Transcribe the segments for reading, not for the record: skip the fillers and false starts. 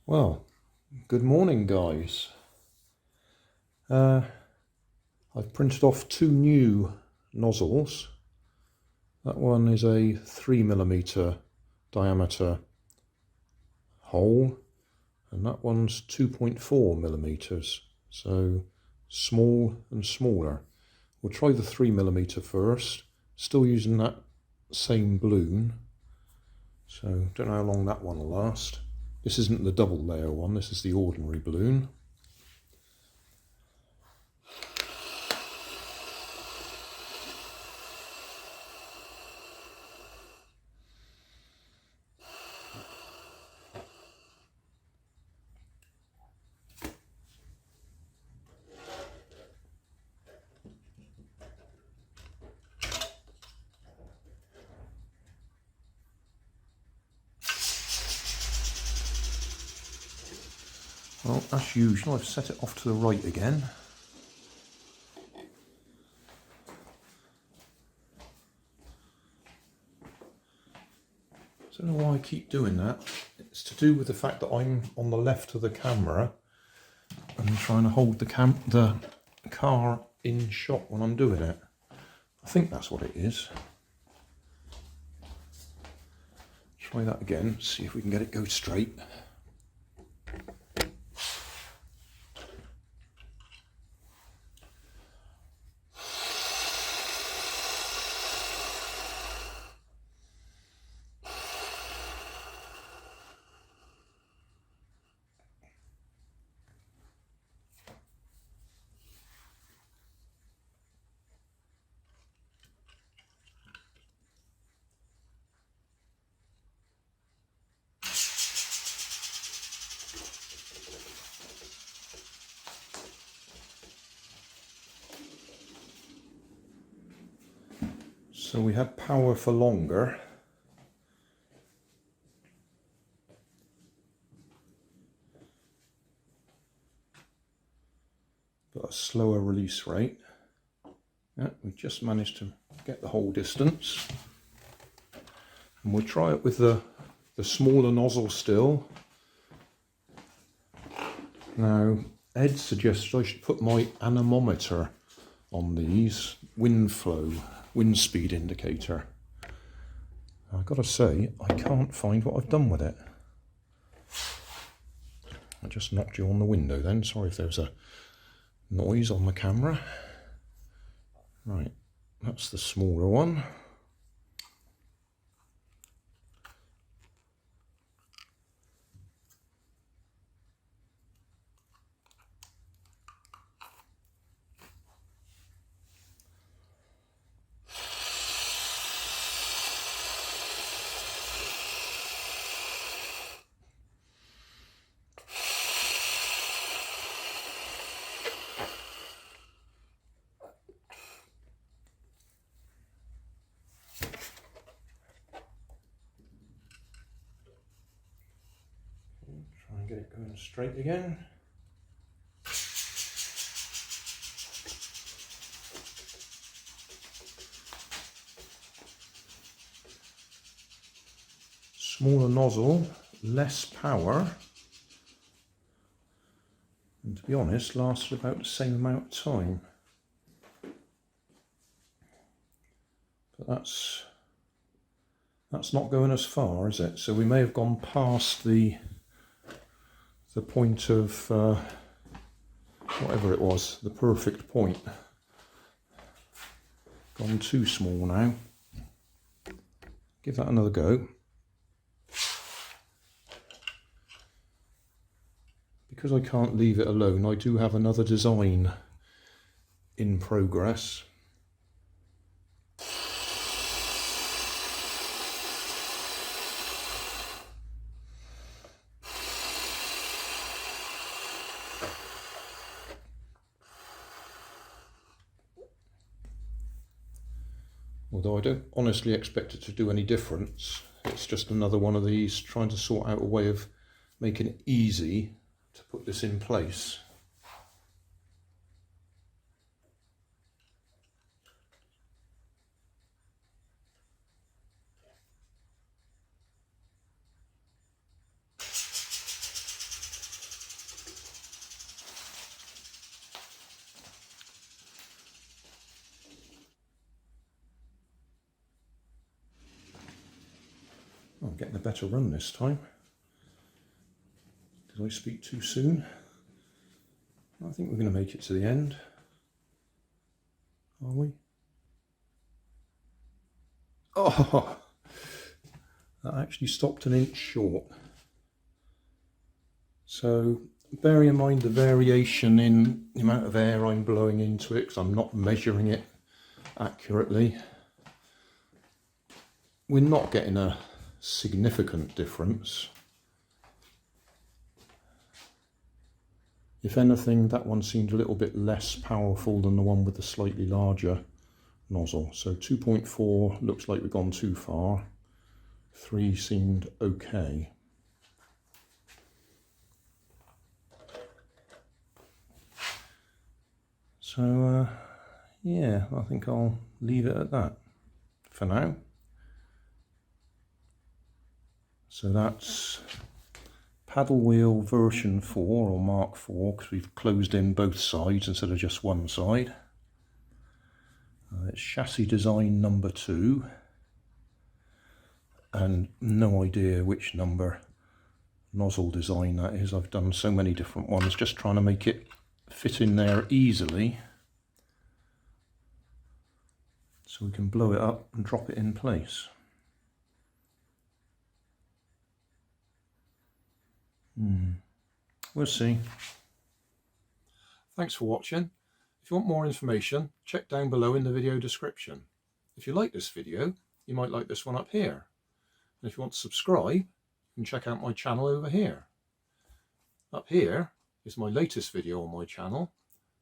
Well, good morning, guys. I've printed off two new nozzles. That one is a 3mm diameter hole, and that one's 2.4mm, so small and smaller. We'll try the 3mm first, still using that same balloon, so don't know how long that one will last. This isn't the double layer one, this is the ordinary balloon. Well, as usual, I've set it off to the right again. I don't know why I keep doing that. It's to do with the fact that I'm on the left of the camera and I'm trying to hold the car in shot when I'm doing it. I think that's what it is. Try that again, see if we can get it go straight. So we had power for longer. Got a slower release rate. Yeah, we just managed to get the whole distance. And we'll try it with the smaller nozzle still. Now, Ed suggested I should put my anemometer on these, wind speed indicator. I've got to say, I can't find what I've done with it. I just knocked you on the window then, sorry if there was a noise on the camera. Right, that's the smaller one. Try and get it going straight again. Smaller nozzle, less power, and to be honest, lasted about the same amount of time. But that's not going as far, is it? So we may have gone past the point of whatever it was, the perfect point. Gone too small now. Give that another go. Because I can't leave it alone, I do have another design in progress. Although I don't honestly expect it to do any difference. It's just another one of these trying to sort out a way of making it easy to put this in place. I'm getting a better run this time. Did I speak too soon? I think we're going to make it to the end. Are we? Oh! That actually stopped an inch short. So bearing in mind the variation in the amount of air I'm blowing into it, because I'm not measuring it accurately, we're not getting a significant difference. If anything, that one seemed a little bit less powerful than the one with the slightly larger nozzle. So 2.4 looks like we've gone too far. 3 seemed okay. So yeah, I think I'll leave it at that for now. So that's paddle wheel version 4 or Mark 4, because we've closed in both sides instead of just one side. It's chassis design number 2, and no idea which number nozzle design that is. I've done so many different ones, just trying to make it fit in there easily so we can blow it up and drop it in place. We'll see. Thanks for watching. If you want more information, check down below in the video description. If you like this video, you might like this one up here. And if you want to subscribe, you can check out my channel over here. Up here is my latest video on my channel,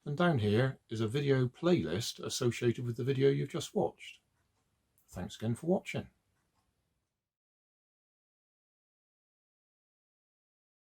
and down here is a video playlist associated with the video you've just watched. Thanks again for watching.